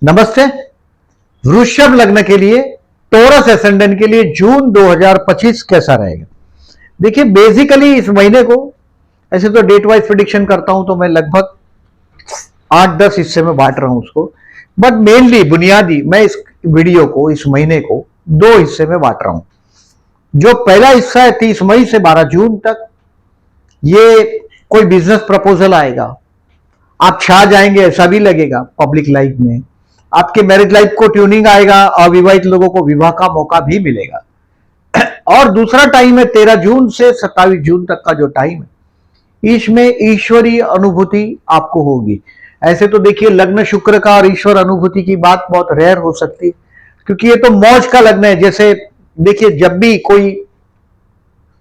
नमस्ते। वृषभ लग्न के लिए, टोरस एसेंडेंट के लिए जून 2025 कैसा रहेगा? देखिए, बेसिकली इस महीने को ऐसे तो डेट वाइज प्रेडिक्शन करता हूं तो मैं लगभग 8-10 हिस्से में बांट रहा हूं उसको, बट मेनली बुनियादी मैं इस वीडियो को, इस महीने को 2 हिस्से में बांट रहा हूं। जो पहला हिस्सा है 30 मई से 12 जून तक, ये कोई बिजनेस प्रपोजल आएगा, आप छा जाएंगे ऐसा भी लगेगा पब्लिक लाइफ में। आपके मैरिज लाइफ को ट्यूनिंग आएगा, अविवाहित लोगों को विवाह का मौका भी मिलेगा। और दूसरा टाइम है 13 जून से 27 जून तक का जो टाइम है, इसमें ईश्वरीय अनुभूति आपको होगी। ऐसे तो देखिए, लग्न शुक्र का और ईश्वर अनुभूति की बात बहुत रेयर हो सकती है, क्योंकि ये तो मौज का लग्न है। जैसे देखिए, जब भी कोई,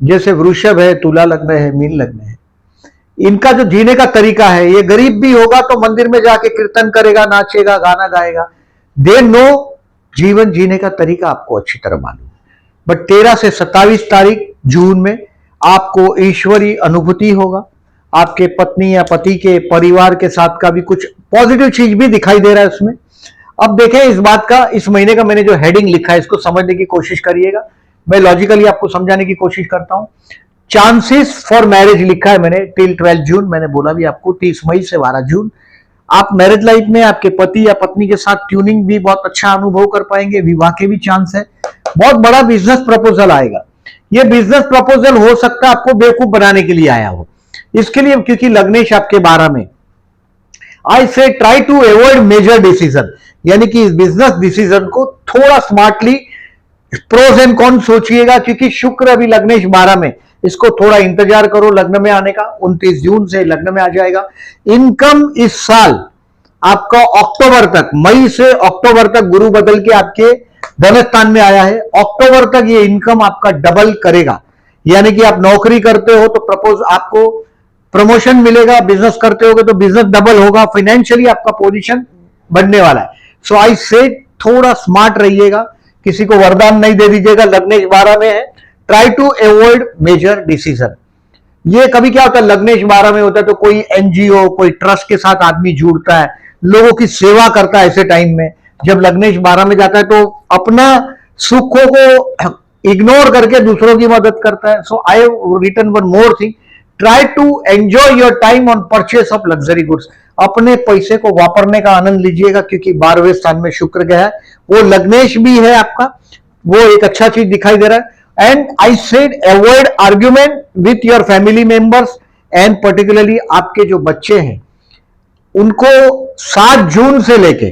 जैसे वृषभ है, तुला लग्न है, मीन लग्न है, इनका जो जीने का तरीका है, ये गरीब भी होगा तो मंदिर में जाके कीर्तन करेगा, नाचेगा, गाना गाएगा। दे नो जीवन जीने का तरीका आपको अच्छी तरह मालूम है। बट 13 से 27 तारीख जून में आपको ईश्वरीय अनुभूति होगा। आपके पत्नी या पति के परिवार के साथ का भी कुछ पॉजिटिव चीज भी दिखाई दे रहा है उसमें। अब देखें, इस बात का, इस महीने का मैंने जो हेडिंग लिखा है, इसको समझने की कोशिश करिएगा। मैं लॉजिकली आपको समझाने की कोशिश करता हूं। चांसेस फॉर मैरिज लिखा है मैंने टिल 12 जून। मैंने बोला भी आपको 30 मई से 12 जून आप मैरिज लाइफ में आपके पति या पत्नी के साथ ट्यूनिंग भी बहुत अच्छा अनुभव कर पाएंगे, विवाह के भी चांस है। बहुत बड़ा बिजनेस प्रपोजल आएगा। यह बिजनेस प्रपोजल हो सकता है आपको बेवकूफ बनाने के लिए आया हो। इसके लिए, क्योंकि लग्नेश आपके 12 में, I say try to avoid major decision, यानी कि इस बिजनेस डिसीजन को थोड़ा स्मार्टली प्रोज एंड कॉन सोचिएगा, क्योंकि शुक्र अभी लग्नेश 12 में, इसको थोड़ा इंतजार करो लग्न में आने का। 29 जून से लग्न में आ जाएगा। इनकम इस साल आपका अक्टूबर तक, मई से अक्टूबर तक गुरु बदल के आपके धन स्थान में आया है। अक्टूबर तक ये इनकम आपका डबल करेगा, यानी कि आप नौकरी करते हो तो आपको प्रमोशन मिलेगा, बिजनेस करते होगे तो बिजनेस डबल होगा, फाइनेंशियली आपका पोजीशन बढ़ने वाला है। सो आई से थोड़ा स्मार्ट रहिएगा, किसी को वरदान नहीं दे दीजिएगा। लग्नेश 12 में है, try to avoid major decision. ये कभी क्या होता है, लग्नेश 12 में होता है तो कोई एनजीओ, कोई ट्रस्ट के साथ आदमी जुड़ता है, लोगों की सेवा करता है। ऐसे टाइम में जब लग्नेश 12 में जाता है तो अपना सुखों को इग्नोर करके दूसरों की मदद करता है। So I have written one more thing, try to enjoy your time on purchase of luxury goods. अपने पैसे को वापरने का आनंद लीजिएगा, क्योंकि 12वें स्थान में शुक्र गया है, वो लग्नेश भी है आपका, वो एक अच्छा चीज दिखाई दे रहा है। And I said avoid argument with your family members and particularly आपके जो बच्चे हैं उनको 7 जून से लेके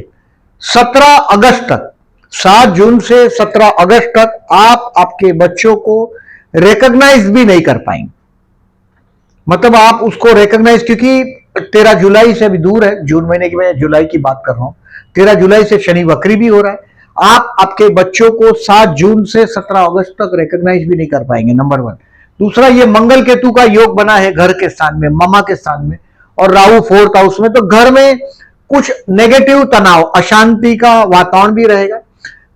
17 अगस्त तक, 7 जून से 17 अगस्त तक आप आपके बच्चों को रिकॉग्नाइज भी नहीं कर पाएंगे। मतलब आप उसको रिकॉग्नाइज, क्योंकि 13 जुलाई से अभी दूर है, जून महीने की मैं जुलाई की बात कर रहा हूं। 13 जुलाई से शनि वक्री भी हो रहा है। आप आपके बच्चों को 7 जून से 17 अगस्त तक रिकॉग्नाइज भी नहीं कर पाएंगे, नंबर 1। दूसरा, ये मंगल केतु का योग बना है घर के स्थान में, मामा के स्थान में, और राहु 4th हाउस में, तो घर में कुछ नेगेटिव तनाव, अशांति का वातावरण भी रहेगा।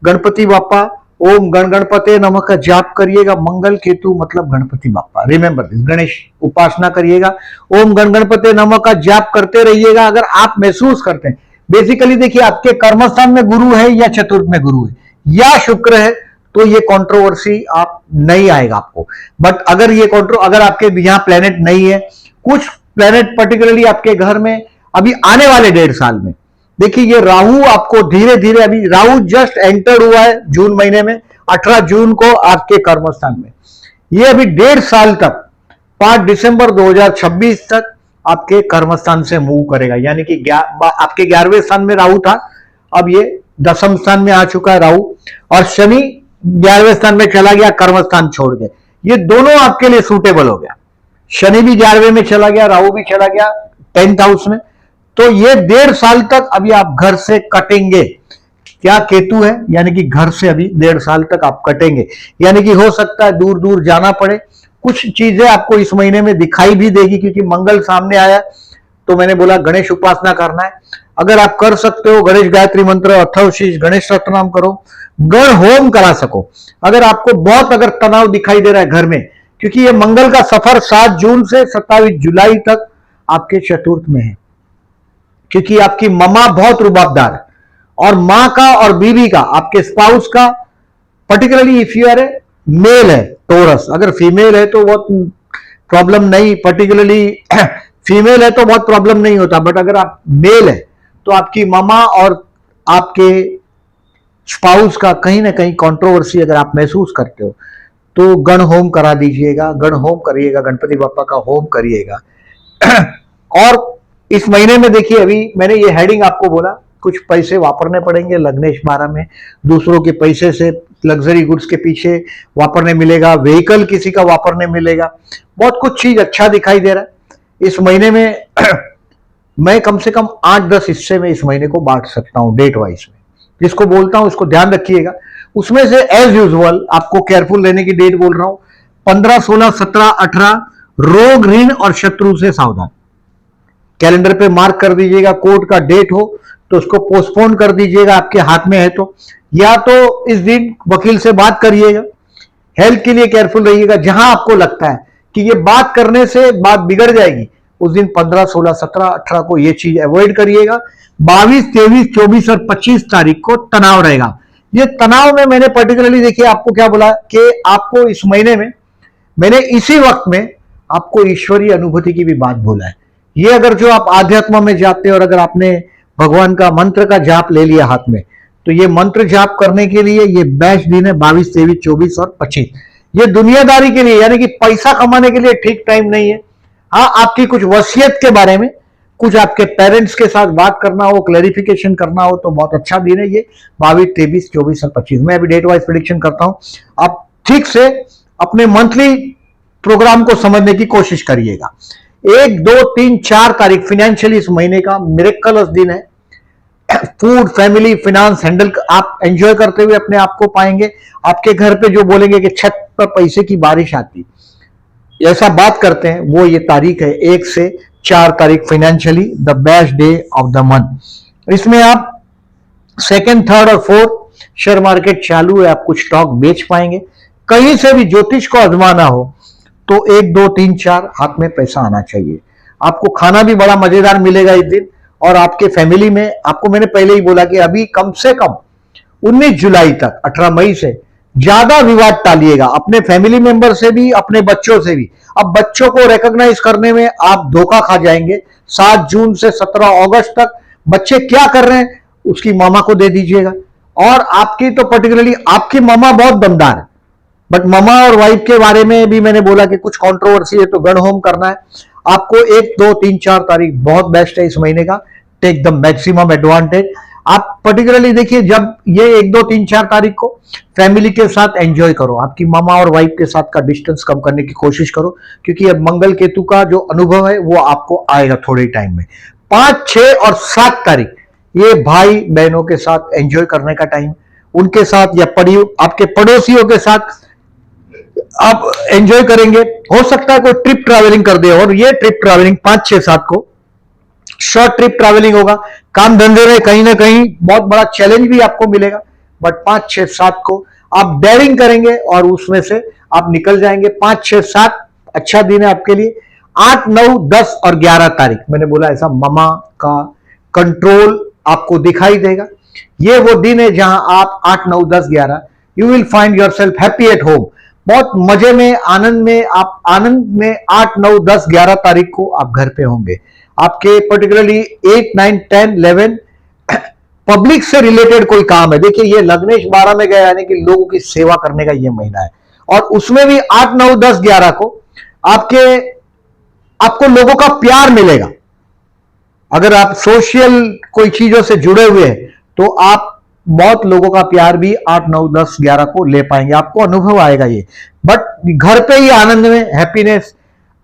गणपति बाप्पा, ओम गण गणपते नमः का जाप करिएगा। मंगल केतु मतलब गणपति बाप्पा, रिमेंबर दिस। गणेश उपासना करिएगा, ओम गण गणपते नमः का जाप करते रहिएगा। अगर आप महसूस करते हैं, बेसिकली देखिए, आपके कर्मस्थान में गुरु है या चतुर्थ में गुरु है या शुक्र है, तो ये कंट्रोवर्सी आप नहीं आएगा आपको। बट अगर ये अगर आपके यहां प्लेनेट नहीं है, कुछ प्लेनेट पर्टिकुलरली आपके घर में अभी आने वाले 1.5 साल में, देखिए ये राहु आपको धीरे धीरे, अभी राहु जस्ट एंटर हुआ है जून महीने में, 18 जून को आपके कर्मस्थान में। ये अभी 1.5 साल तक, 5 दिसंबर 2026 तक आपके कर्मस्थान से मूव करेगा, यानी कि आपके 11वें स्थान में राहु था, अब ये 10वें स्थान में आ चुका है राहु, और शनि 11वें स्थान में चला गया कर्मस्थान छोड़ के। ये दोनों आपके लिए सूटेबल हो गया। शनि भी 11वें में चला गया, राहु भी चला गया 10th हाउस में। तो ये 1.5 साल तक अभी आप घर से कटेंगे। क्या केतु है, यानी कि घर से अभी 1.5 साल तक आप कटेंगे, यानी कि हो सकता है दूर दूर जाना पड़े। कुछ चीजें आपको इस महीने में दिखाई भी देगी, क्योंकि मंगल सामने आया। तो मैंने बोला गणेश उपासना करना है, अगर आप कर सकते हो गणेश गायत्री मंत्र, अथर्वशीष, गणेश सतनाम करो, गण होम करा सको। अगर आपको बहुत अगर तनाव दिखाई दे रहा है घर में, क्योंकि ये मंगल का सफर 7 जून से 27 जुलाई तक आपके चतुर्थ में है, क्योंकि आपकी ममा बहुत रुबाबदार है, और मां का और बीवी का, आपके स्पाउस का, particularly if you are a male है टोरस, अगर फीमेल है तो बहुत प्रॉब्लम नहीं, पर्टिकुलरली फीमेल है तो बहुत प्रॉब्लम नहीं होता, बट अगर आप मेल है तो आपकी मामा और आपके स्पाउस का कहीं ना कहीं कंट्रोवर्सी अगर आप महसूस करते हो तो गण होम करा दीजिएगा, गण होम करिएगा, गणपति बापा का होम करिएगा। और इस महीने में देखिए, अभी मैंने ये हेडिंग आपको बोला, कुछ पैसे वापरने पड़ेंगे लग्नेश 12 में, दूसरों के पैसे से लग्जरी गुड्स के पीछे वापरने मिलेगा, व्हीकल किसी का वापरने मिलेगा, बहुत कुछ चीज अच्छा दिखाई दे रहा है इस महीने में। मैं कम से कम 8-10 हिस्से में इस महीने को बांट सकता हूं डेट वाइज में, जिसको बोलता हूं उसको ध्यान रखिएगा। उसमें से एज यूजुअल आपको केयरफुल रहने की डेट बोल रहा हूं, 15, 16, 17, 18 रोग, ऋण और शत्रु से सावधान। कैलेंडर पे मार्क कर दीजिएगा, कोर्ट का डेट हो तो उसको पोस्टपोन कर दीजिएगा, आपके हाथ में है तो, या तो इस दिन वकील से बात करिएगा। हेल्थ के लिए केयरफुल रहिएगा, जहां आपको लगता है कि ये बात करने से बात बिगड़ जाएगी, उस दिन 15, 16, 17, 18 को ये चीज अवॉइड करिएगा। 22, 23, 24 और 25 तारीख को तनाव रहेगा। ये तनाव में मैंने पर्टिकुलरली देखिए आपको क्या बोला कि आपको इस महीने में मैंने इसी वक्त में आपको ईश्वरीय अनुभूति की भी बात बोला है। ये अगर जो आप आध्यात्म में जाते हैं और अगर आपने भगवान का मंत्र का जाप ले लिया हाथ में, तो ये मंत्र जाप करने के लिए ये बेस्ट दिन है 22, 23, 24 और 25। ये दुनियादारी के लिए यानी कि पैसा कमाने के लिए ठीक टाइम नहीं है। हाँ, आपकी कुछ वसीयत के बारे में, कुछ आपके पेरेंट्स के साथ बात करना हो, क्लैरिफिकेशन करना हो तो बहुत अच्छा दिन है ये 22, 23, 24 और 25। मैं अभी डेट वाइज प्रेडिक्शन करता हूं, आप ठीक से अपने मंथली प्रोग्राम को समझने की कोशिश करिएगा। 1, 2, 3, 4 तारीख फिनेंशियली इस महीने का मिरेकलस दिन है। फूड, फैमिली, फिनांस हैंडल आप एंजॉय करते हुए अपने आप को पाएंगे। आपके घर पे जो बोलेंगे कि छत पर पैसे की बारिश आती, ऐसा बात करते हैं, वो ये तारीख है 1 से 4 तारीख financially the best day of the month. इसमें आप 2nd, 3rd और 4th शेयर मार्केट चालू है, आप कुछ स्टॉक बेच पाएंगे। कहीं से भी ज्योतिष को आजमाना हो तो 1, 2, 3, 4 हाथ में पैसा आना चाहिए। आपको खाना भी बड़ा मजेदार मिलेगा इस दिन, और आपके फैमिली में, आपको मैंने पहले ही बोला कि अभी कम से कम 19 जुलाई तक, 18 मई से ज्यादा विवाद टालिएगा, अपने फैमिली मेंबर से भी, अपने बच्चों से भी। अब बच्चों को रिकॉग्नाइज करने में आप धोखा खा जाएंगे। 7 जून से 17 अगस्त तक बच्चे क्या कर रहे हैं उसकी मामा को दे दीजिएगा। और आपकी तो पर्टिकुलरली आपकी मामा बहुत दमदार है, बट मामा और वाइफ के बारे में भी मैंने बोला कि कुछ कंट्रोवर्सी है तो गण होम करना है आपको। 1, 2, 3, 4 तारीख बहुत बेस्ट है इस महीने का, टेक द मैक्सिमम एडवांटेज। आप पर्टिकुलरली देखिए, जब ये 1, 2, 3, 4 तारीख को फैमिली के साथ एंजॉय करो, आपकी मामा और वाइफ के साथ का डिस्टेंस कम करने की कोशिश करो, क्योंकि अब मंगल केतु का जो अनुभव है वो आपको आएगा थोड़े टाइम में। 5, 6 और 7 तारीख ये भाई बहनों के साथ एंजॉय करने का टाइम, उनके साथ या आपके पड़ोसियों के साथ आप एंजॉय करेंगे। हो सकता है कोई ट्रिप ट्रैवलिंग कर दे, और ये ट्रिप ट्रैवलिंग 5, 6, 7 को शॉर्ट ट्रिप ट्रैवलिंग होगा। काम धंधे में कहीं ना कहीं बहुत बड़ा चैलेंज भी आपको मिलेगा, बट 5, 6, 7 को आप डेयरिंग करेंगे और उसमें से आप निकल जाएंगे। 5, 6, 7 अच्छा दिन है आपके लिए। 8, 9, 10 और 11 तारीख मैंने बोला ऐसा मामा का कंट्रोल आपको दिखाई देगा। ये वो दिन है जहां आप 8, 9, 10, 11 you will find your self happy at home, बहुत मजे में, आनंद में। आप आनंद में 8, 9, 10, 11 तारीख को आप घर पे होंगे। आपके पर्टिकुलरली 8, 9, 10, 11 पब्लिक से रिलेटेड कोई काम है। देखिए ये लग्नेश 12 में गया, यानी कि लोगों की सेवा करने का ये महीना है, और उसमें भी 8, 9, 10, 11 को आपको लोगों का प्यार मिलेगा। अगर आप सोशल कोई चीजों से जुड़े हुए हैं तो आप बहुत लोगों का प्यार भी 8, 9, 10, 11 को ले पाएंगे, आपको अनुभव आएगा ये। बट घर पे ही आनंद में हैप्पीनेस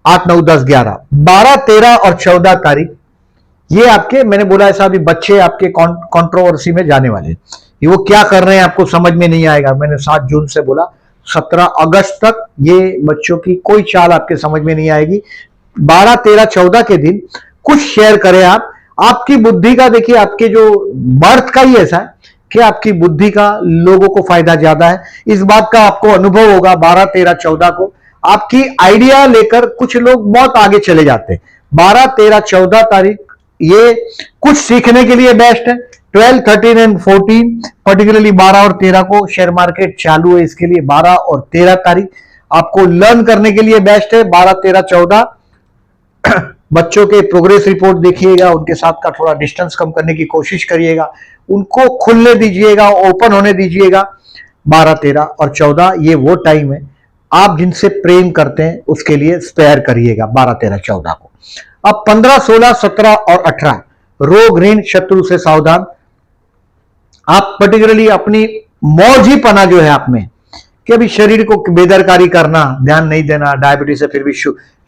8, 9, 10, 11, 12, 13 और 14 तारीख ये आपके, मैंने बोला ऐसा अभी बच्चे आपके कंट्रोवर्सी में जाने वाले हैं। ये वो क्या कर रहे हैं आपको समझ में नहीं आएगा। मैंने 7 जून से बोला 17 अगस्त तक ये बच्चों की कोई चाल आपके समझ में नहीं आएगी। 12, 13, 14 के दिन कुछ शेयर करें आप। आपकी बुद्धि का देखिए, आपके जो बर्थ का ही ऐसा है कि आपकी बुद्धि का लोगों को फायदा ज्यादा है। इस बात का आपको अनुभव होगा 12, 13, 14 को। आपकी आइडिया लेकर कुछ लोग बहुत आगे चले जाते हैं। 12, 13, 14 तारीख ये कुछ सीखने के लिए बेस्ट है, 12, 13 एंड 14 पर्टिकुलरली 12 और 13 को शेयर मार्केट चालू है, इसके लिए 12 और 13 तारीख आपको लर्न करने के लिए बेस्ट है। 12, 13, 14 बच्चों के प्रोग्रेस रिपोर्ट देखिएगा, उनके साथ का थोड़ा डिस्टेंस कम करने की कोशिश करिएगा, उनको खुलने दीजिएगा, ओपन होने दीजिएगा। 12, 13 और 14 ये वो टाइम है आप जिनसे प्रेम करते हैं उसके लिए स्पेयर करिएगा 12, 13, 14 को। अब 15, 16, 17 और 18 रोग ऋण शत्रु से सावधान। आप पर्टिकुलरली अपनी मौजीपना जो है आप में कि अभी शरीर को बेदरकारी करना, ध्यान नहीं देना, डायबिटीज से फिर भी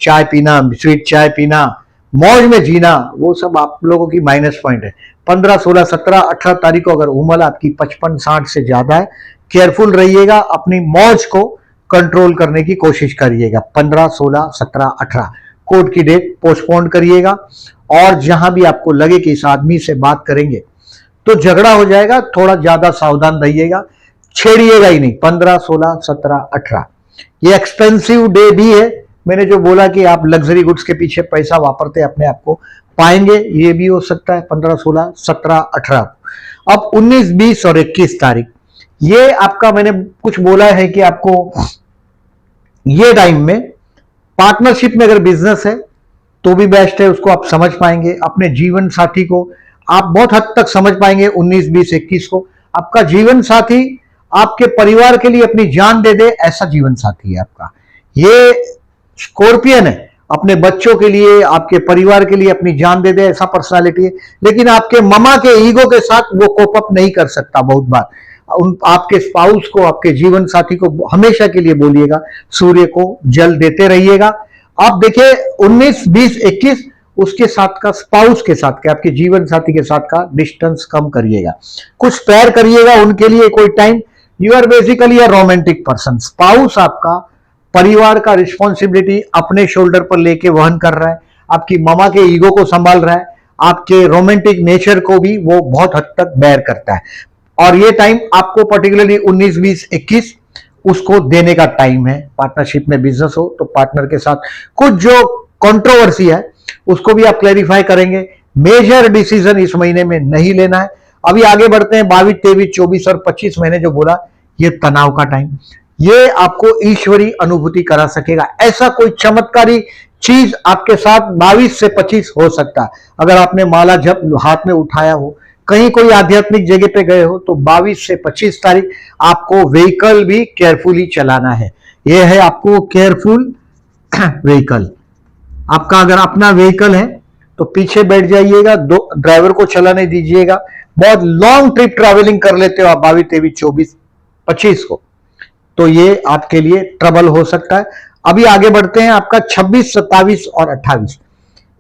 चाय पीना, स्वीट चाय पीना, मौज में जीना, वो सब आप लोगों की माइनस पॉइंट है। 15, 16, 17, 18 तारीख को अगर उम्र आपकी 55, 60 से ज्यादा है, केयरफुल रहिएगा, अपनी मौज को कंट्रोल करने की कोशिश करिएगा। 15, 16, 17, 18 कोर्ट की डेट पोस्टपोन करिएगा। और जहां भी आपको लगे कि इस आदमी से बात करेंगे तो झगड़ा हो जाएगा, थोड़ा ज्यादा सावधान रहिएगा, छेड़िएगा ही नहीं। 15, 16, 17, 18 ये एक्सपेंसिव डे भी है। मैंने जो बोला कि आप लग्जरी गुड्स के पीछे पैसा वापरते अपने आप को पाएंगे, ये भी हो सकता है 15, 16, 17, 18। अब 19, 20 और 21 तारीख ये आपका, मैंने कुछ बोला है कि आपको ये टाइम में पार्टनरशिप में अगर बिजनेस है तो भी बेस्ट है, उसको आप समझ पाएंगे। अपने जीवन साथी को आप बहुत हद तक समझ पाएंगे 19, 20, 21 को। आपका जीवन साथी आपके परिवार के लिए अपनी जान दे दे, ऐसा जीवन साथी है आपका। ये स्कॉर्पियन है, अपने बच्चों के लिए, आपके परिवार के लिए अपनी जान दे दे, ऐसा पर्सनालिटी है। लेकिन आपके ममा के ईगो के साथ वो कोप अप नहीं कर सकता। बहुत बार आपके स्पाउस को, आपके जीवन साथी को हमेशा के लिए बोलिएगा सूर्य को जल देते रहिएगा। आप देखिए 19, 20, 21 उसके साथ का, स्पाउस के साथ का, आपके जीवन साथी के साथ का डिस्टेंस कम करिएगा, कुछ तैयार करिएगा उनके लिए कोई time. You are basically a romantic person. Spouse आपका परिवार का रिस्पॉन्सिबिलिटी अपने शोल्डर पर लेके वहन कर रहा है, आपकी ममा के ईगो को संभाल रहा है, आपके रोमांटिक नेचर को भी वो बहुत हद तक बेयर करता है। और ये टाइम आपको पर्टिकुलरली 19, 20, 21 उसको देने का टाइम है। पार्टनरशिप में बिजनेस हो तो पार्टनर के साथ कुछ जो कंट्रोवर्सी है उसको भी आप क्लैरिफाई करेंगे। मेजर डिसीजन इस महीने में नहीं लेना है। अभी आगे बढ़ते हैं 22, 23, 24 और 25 महीने जो बोला, ये तनाव का टाइम, ये आपको ईश्वरी अनुभूति करा सकेगा। ऐसा कोई चमत्कारी चीज आपके साथ 22 से 25 हो सकता है। अगर आपने माला जब हाथ में उठाया हो, कहीं कोई आध्यात्मिक जगह पे गए हो, तो 22 से 25 तारीख आपको व्हीकल भी केयरफुली चलाना है। यह है आपको केयरफुल व्हीकल। आपका अगर अपना व्हीकल है तो पीछे बैठ जाइएगा, दो ड्राइवर को चलाने दीजिएगा। बहुत लॉन्ग ट्रिप ट्रैवलिंग कर लेते हो आप 22, 23, 24, 25 को, तो ये आपके लिए ट्रबल हो सकता है। अभी आगे बढ़ते हैं, आपका 26, 27 और 28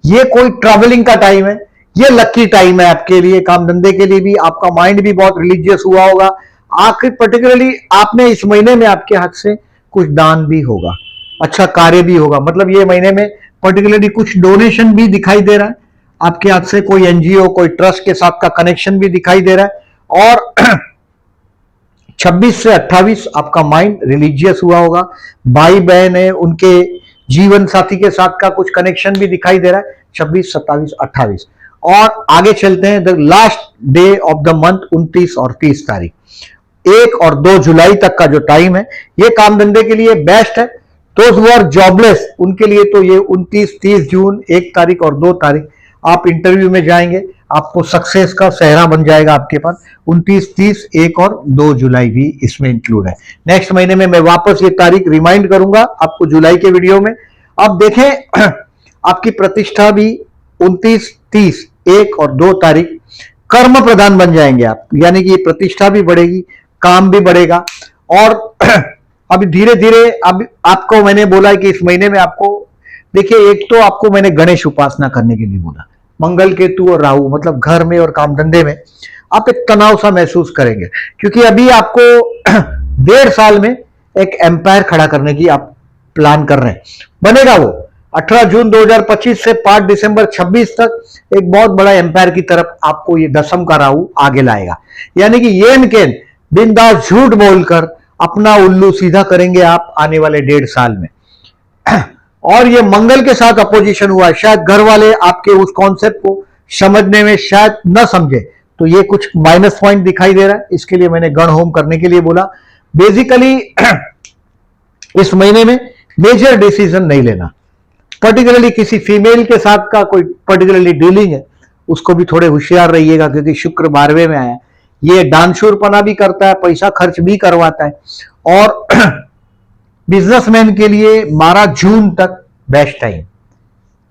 ये कोई ट्रैवलिंग का टाइम है, ये लकी टाइम है आपके लिए। काम धंधे के लिए भी आपका माइंड भी बहुत रिलीजियस हुआ होगा। आखिर पर्टिकुलरली आपने इस महीने में आपके हाथ से कुछ दान भी होगा, अच्छा कार्य भी होगा। मतलब ये महीने में पर्टिकुलरली कुछ डोनेशन भी दिखाई दे रहा है आपके हाथ से, कोई एनजीओ, कोई ट्रस्ट के साथ का कनेक्शन भी दिखाई दे रहा है। और 26 से 28 आपका माइंड रिलीजियस हुआ होगा। भाई बहन है, उनके जीवन साथी के साथ का कुछ कनेक्शन भी दिखाई दे रहा है 26, 27, 28। और आगे चलते हैं, the last day of the month 29 और 30 तारीख, 1 और 2 जुलाई तक का जो टाइम है ये काम धंधे के लिए बेस्ट है। दोस्त हु आर जॉबलेस उनके लिए तो ये 29, 30 जून, 1 तारीख और 2 तारीख आप इंटरव्यू में जाएंगे, आपको सक्सेस का सेहरा बन जाएगा आपके पास। 29, 30, 1 और 2 जुलाई भी इसमें इंक्लूड है। नेक्स्ट महीने में मैं वापस ये तारीख रिमाइंड करूंगा आपको जुलाई के वीडियो में। अब देखें आपकी प्रतिष्ठा भी 29, 30, 1 और 2 तारीख कर्म प्रधान बन जाएंगे आप, यानी कि प्रतिष्ठा भी बढ़ेगी, काम भी बढ़ेगा। और अभी धीरे धीरे, अब आपको मैंने बोला कि इस महीने में आपको देखिए, एक तो आपको मैंने गणेश उपासना करने के लिए बोला, मंगल, केतु और राहु, मतलब घर में और काम धंधे में आप एक तनाव सा महसूस करेंगे, क्योंकि अभी आपको 1.5 साल में एक एम्पायर खड़ा करने की आप प्लान कर रहे हैं। बनेगा वो 18 जून 2025 से 5 दिसंबर 26 तक एक बहुत बड़ा एम्पायर की तरफ आपको ये दशम का राहु आगे लाएगा। यानी कि येन केन बिंदास झूठ बोलकर अपना उल्लू सीधा करेंगे आप आने वाले 1.5 साल में। और ये मंगल के साथ अपोजिशन हुआ है, शायद घर वाले आपके उस कॉन्सेप्ट को समझने में शायद न समझे, तो ये कुछ माइनस पॉइंट दिखाई दे रहा है, इसके लिए मैंने गण होम करने के लिए बोला। बेसिकली इस महीने में मेजर डिसीजन नहीं लेना, पर्टिकुलरली किसी फीमेल के साथ का कोई पर्टिकुलरली डीलिंग है उसको भी थोड़े होशियार रहिएगा, क्योंकि शुक्र 12वें में आया, ये दानशूरपना भी करता है, पैसा खर्च भी करवाता है। और बिजनेसमैन के लिए 12 जून तक बेस्ट टाइम,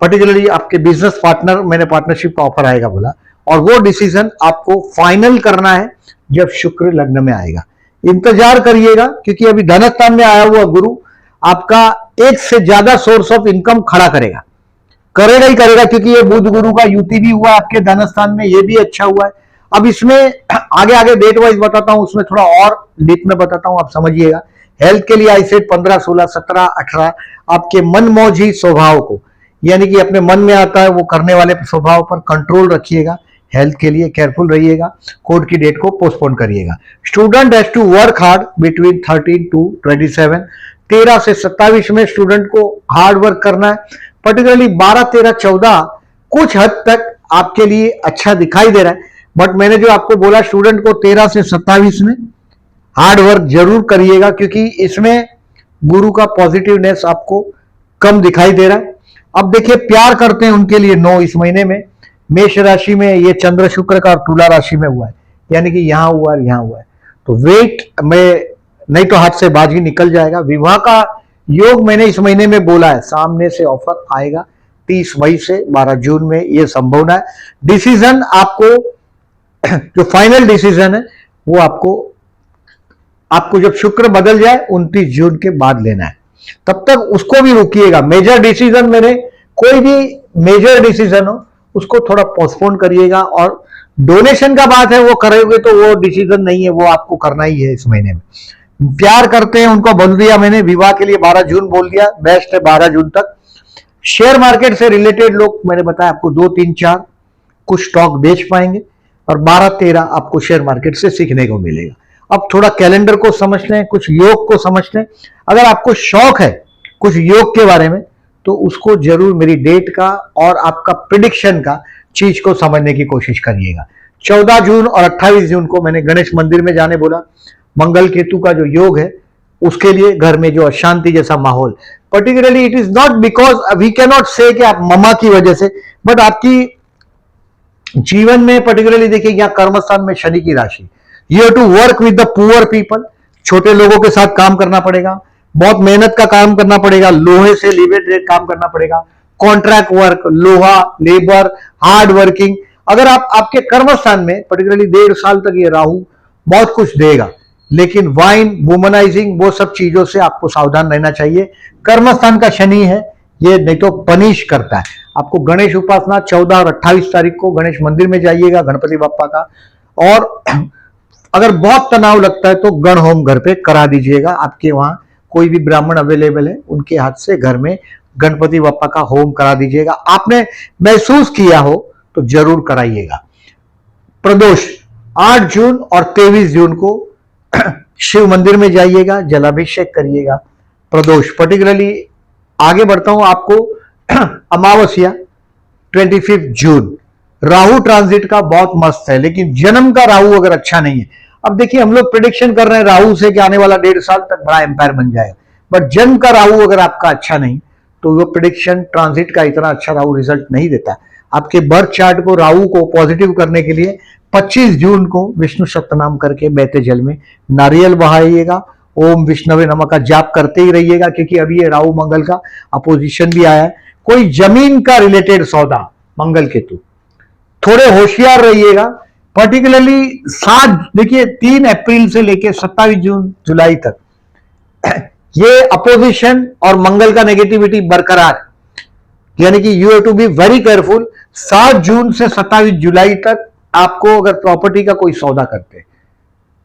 पर्टिकुलरली आपके बिजनेस पार्टनर, मैंने पार्टनरशिप का ऑफर आएगा बोला, और वो डिसीजन आपको फाइनल करना है जब शुक्र लग्न में आएगा। इंतजार करिएगा, क्योंकि अभी धनस्थान में आया हुआ गुरु आपका एक से ज्यादा सोर्स ऑफ इनकम खड़ा करेगा ही करेगा, क्योंकि ये बुध गुरु का युति भी हुआ आपके धनस्थान में, ये भी अच्छा हुआ है। अब इसमें आगे आगे डेट वाइज बताता हूं, उसमें थोड़ा और डीप में बताता हूं, आप समझिएगा। हेल्थ के लिए आई सेड 15, 16, 17, 18 आपके मन मौजी स्वभाव को, यानी कि अपने मन में आता है वो करने वाले स्वभाव पर कंट्रोल रखिएगा। हेल्थ के लिए केयरफुल रहिएगा, कोर्ट की डेट को पोस्टपोन करिएगा। Student has to work hard between 13 to 27, 13 से 27 में स्टूडेंट को हार्ड वर्क करना है। पर्टिकुलरली 12, 13, 14 कुछ हद तक आपके लिए अच्छा दिखाई दे रहा है, बट मैंने जो आपको बोला स्टूडेंट को 13 से 27 में हार्ड वर्क जरूर करिएगा, क्योंकि इसमें गुरु का पॉजिटिवनेस आपको कम दिखाई दे रहा है। अब देखिए प्यार करते हैं उनके लिए 9 इस महीने में मेष राशि में, ये चंद्र शुक्र का तुला राशि में हुआ है, यानी कि यहां हुआ और यहां हुआ है, तो वेट में नहीं तो हाथ से बाजी निकल जाएगा। विवाह का योग मैंने इस महीने में बोला है, सामने से ऑफर आएगा 30 मई से 12 जून में, यह संभावना है। डिसीजन आपको जो फाइनल डिसीजन है वो आपको जब शुक्र बदल जाए 29 जून के बाद लेना है, तब तक उसको भी रोकिएगा। मेजर डिसीजन मैंने कोई भी मेजर डिसीजन हो उसको थोड़ा पोस्टपोन करिएगा, और डोनेशन का बात है वो करोगे तो वो डिसीजन नहीं है, वो आपको करना ही है इस महीने में। प्यार करते हैं उनको बोल दिया मैंने, विवाह के लिए 12 जून बोल दिया, बेस्ट है 12 जून तक। शेयर मार्केट से रिलेटेड लोग मैंने बताया आपको 2, 3, 4 कुछ स्टॉक बेच पाएंगे, और 12, 13 आपको शेयर मार्केट से सीखने को मिलेगा। अब थोड़ा कैलेंडर को समझ लें, कुछ योग को समझ लें। अगर आपको शौक है कुछ योग के बारे में तो उसको जरूर मेरी डेट का और आपका प्रिडिक्शन का चीज को समझने की कोशिश करिएगा। 14 जून और 28 जून को मैंने गणेश मंदिर में जाने बोला। मंगल केतु का जो योग है उसके लिए घर में जो अशांति जैसा माहौल, particularly it is not because we can not say कि आप मम्मा की वजह से, बट आपकी जीवन में पर्टिकुलरली देखिए यहाँ कर्मस्थान में शनि की राशि, you have to work with the poor people, छोटे लोगों के साथ काम करना पड़ेगा, बहुत मेहनत का काम करना पड़ेगा, लोहे से रिलेटेड काम करना पड़ेगा, कॉन्ट्रैक्ट वर्क, लोहा, लेबर, हार्ड वर्किंग। अगर आपके कर्मस्थान में पर्टिकुलरली 1.5 साल तक ये राहु बहुत कुछ देगा, लेकिन वाइन, वुमनाइजिंग, वो सब चीजों से आपको सावधान रहना चाहिए। कर्मस्थान का शनि है, ये नहीं तो पनिश करता है आपको। गणेश उपासना 14 और 28 तारीख को गणेश मंदिर में जाइएगा गणपति बप्पा का, और अगर बहुत तनाव लगता है तो गण होम घर पे करा दीजिएगा। आपके वहां कोई भी ब्राह्मण अवेलेबल है उनके हाथ से घर में गणपति बप्पा का होम करा दीजिएगा। आपने महसूस किया हो तो जरूर कराइएगा। प्रदोष 8 जून और 23 जून को शिव मंदिर में जाइएगा, जलाभिषेक करिएगा। प्रदोष पर्टिकुलरली आगे बढ़ता हूं आपको अमावस्या 25 जून, राहु ट्रांजिट का बहुत मस्त है, लेकिन जन्म का राहु अगर अच्छा नहीं है। अब देखिए हम लोग प्रिडिक्शन कर रहे हैं राहु से कि आने वाला 1.5 साल तक बड़ा एम्पायर बन जाएगा, बट जन्म का राहु अगर आपका अच्छा नहीं तो वो प्रिडिक्शन ट्रांजिट का इतना अच्छा राहु रिजल्ट नहीं देता। आपके बर्थ चार्ट को राहु को पॉजिटिव करने के लिए 25 जून को विष्णु सप्तनाम करके बहते जल में नारियल बहाइएगा, ओम विष्णवे नमः का जाप करते ही रहिएगा, क्योंकि अभी ये राहु मंगल का अपोजिशन भी आया है। कोई जमीन का रिलेटेड सौदा, मंगल केतु, थोड़े होशियार रहिएगा। पर्टिकुलरली 3 अप्रैल से लेकर 27 जून जुलाई तक ये अपोजिशन और मंगल का नेगेटिविटी बरकरार, यानी कि you have to be very careful. 7 जून से 27 जुलाई तक आपको अगर प्रॉपर्टी का कोई सौदा करते हैं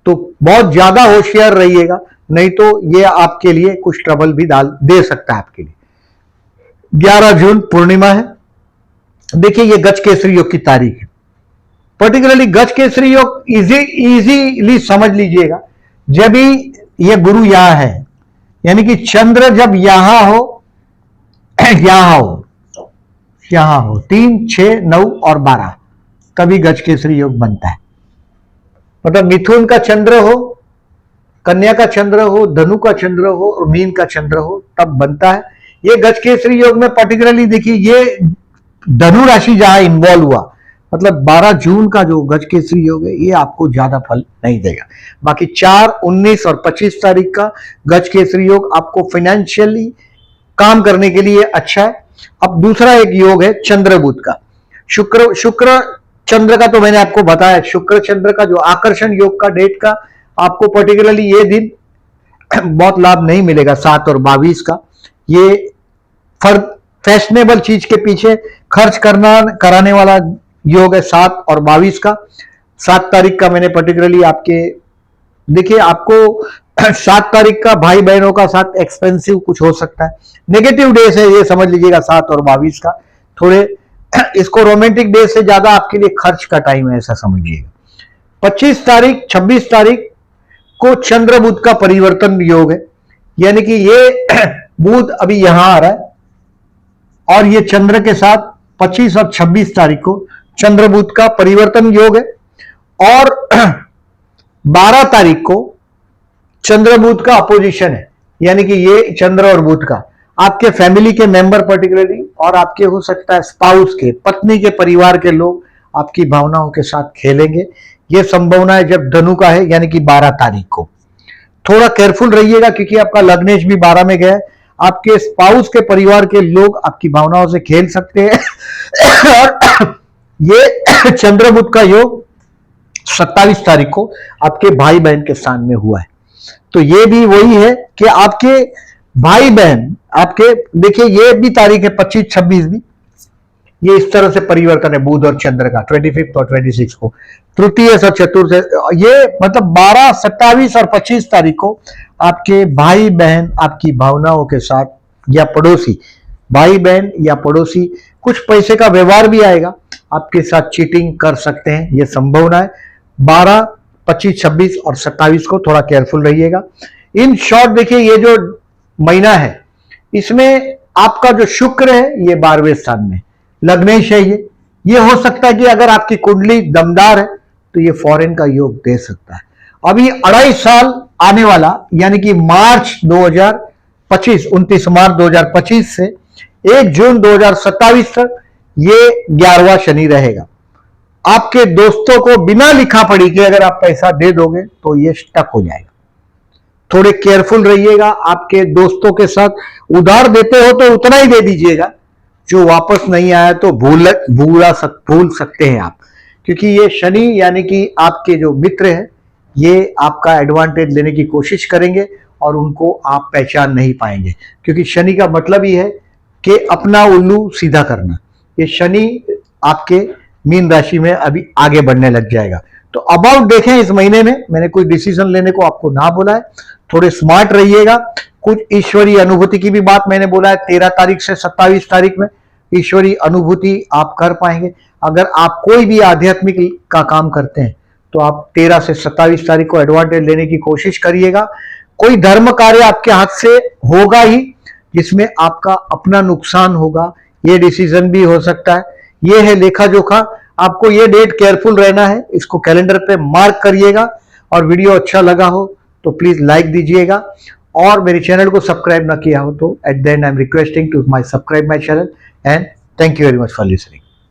तो बहुत ज्यादा होशियार रहिएगा, नहीं तो ये आपके लिए कुछ ट्रबल भी दे सकता है आपके लिए। 11 जून पूर्णिमा है। देखिए ये गज केसरी योग की तारीख है। पर्टिकुलरली गज केसरी योग इजीली समझ लीजिएगा, जब भी ये गुरु यहां है, यानी कि चंद्र जब यहां हो 3, 6, 9 और 12, तभी गज केसरी योग बनता है। मतलब मिथुन का चंद्र हो, कन्या का चंद्र हो, धनु का चंद्र हो और मीन का चंद्र हो, तब बनता है ये गजकेसरी योग में। पर्टिकुलरली देखिए, ये धनु राशि जहां इन्वॉल्व हुआ, मतलब 12 जून का जो गजकेसरी योग है ये आपको ज्यादा फल नहीं देगा। बाकी 4, 19 और 25 तारीख का गजकेसरी योग आपको फाइनेंशियली काम करने के लिए अच्छा है। अब दूसरा एक योग है चंद्र बुध का। शुक्र चंद्र का तो मैंने आपको बताया, शुक्र चंद्र का जो आकर्षण योग का डेट का आपको पर्टिकुलरली ये दिन बहुत लाभ नहीं मिलेगा। 7 और 22 का ये फैशनेबल चीज के पीछे खर्च कराने वाला योग है 7 और 22 का। 7 तारीख का मैंने पर्टिकुलरली आपके देखिए, आपको 7 तारीख का भाई बहनों का साथ एक्सपेंसिव कुछ हो सकता है, नेगेटिव डेज है ये समझ लीजिएगा 7 और 22 का। थोड़े इसको रोमांटिक डे से ज्यादा आपके लिए खर्च का टाइम है ऐसा समझिएगा। 25 तारीख 26 तारीख को चंद्र बुध का परिवर्तन योग है, यानी कि ये बुध अभी यहां आ रहा है और ये चंद्र के साथ 25 और 26 तारीख को चंद्र बुध का परिवर्तन योग है। और 12 तारीख को चंद्र बुध का अपोजिशन है, यानी कि ये चंद्र और बुध का आपके फैमिली के मेंबर पर्टिकुलरली और आपके हो सकता है स्पाउस के, पत्नी के परिवार के लोग आपकी भावनाओं के साथ खेलेंगे। ये संभावना है जब धनु का है, यानी कि 12 तारीख को। थोड़ा केयरफुल रहिएगा क्योंकि आपका लग्नेश भी 12 में गया है। आपके स्पाउस के परिवार के लोग आपकी भावनाओं से खेल सकते हैं। और ये चंद्र बुध का योग 27 तारीख को आपके भाई बहन के स्थान में हुआ है। तो ये भी वही है कि आपके भाई बहन आपके, देखिए ये भी तारीख है 25, 26 भी, ये इस तरह से परिवर्तन है बुध और चंद्र का 25 और 26 को, तृतीय और चतुर्थ, ये मतलब 12, 27 और 25 तारीख को आपके भाई बहन आपकी भावनाओं के साथ या पड़ोसी, भाई बहन या पड़ोसी कुछ पैसे का व्यवहार भी आएगा, आपके साथ चीटिंग कर सकते हैं, ये संभावना है। 12, 25, 26 और 27 को थोड़ा केयरफुल रहिएगा। इन शॉर्ट देखिए, ये जो महीना है इसमें आपका जो शुक्र है ये 12वें स्थान में, लग्नेश है ये हो सकता है कि अगर आपकी कुंडली दमदार है तो ये फॉरेन का योग दे सकता है। अभी 2.5 साल आने वाला, यानी कि मार्च 2025, 29 मार्च 2025 से 1 जून 2027 तक ये 11वां शनि रहेगा। आपके दोस्तों को बिना लिखा पढ़ी के अगर आप पैसा दे दोगे तो ये स्टक हो जाएगा। थोड़े केयरफुल रहिएगा। आपके दोस्तों के साथ उधार देते हो तो उतना ही दे दीजिएगा, जो वापस नहीं आया तो भूल सकते हैं आप, क्योंकि ये शनि यानी कि आपके जो मित्र हैं ये आपका एडवांटेज लेने की कोशिश करेंगे और उनको आप पहचान नहीं पाएंगे, क्योंकि शनि का मतलब ही है कि अपना उल्लू सीधा करना। ये शनि आपके मीन राशि में अभी आगे बढ़ने लग जाएगा। तो अबाउट देखें, इस महीने में मैंने कोई डिसीजन लेने को आपको ना बोला है, थोड़े स्मार्ट रहिएगा। कुछ ईश्वरीय अनुभूति की भी बात मैंने बोला है, 13 तारीख से 27 तारीख में ईश्वरीय अनुभूति आप कर पाएंगे। अगर आप कोई भी आध्यात्मिक का काम करते हैं तो आप 13 से 27 तारीख को एडवांटेज लेने की कोशिश करिएगा। कोई धर्म कार्य आपके हाथ से होगा ही जिसमें आपका अपना नुकसान होगा, ये डिसीजन भी हो सकता है। ये है लेखा जोखा, आपको ये डेट केयरफुल रहना है, इसको कैलेंडर पे मार्क करिएगा। और वीडियो अच्छा लगा हो तो प्लीज लाइक दीजिएगा, और मेरे चैनल को सब्सक्राइब ना किया हो तो at the end I am requesting to my subscribe my channel, and thank you very much for listening.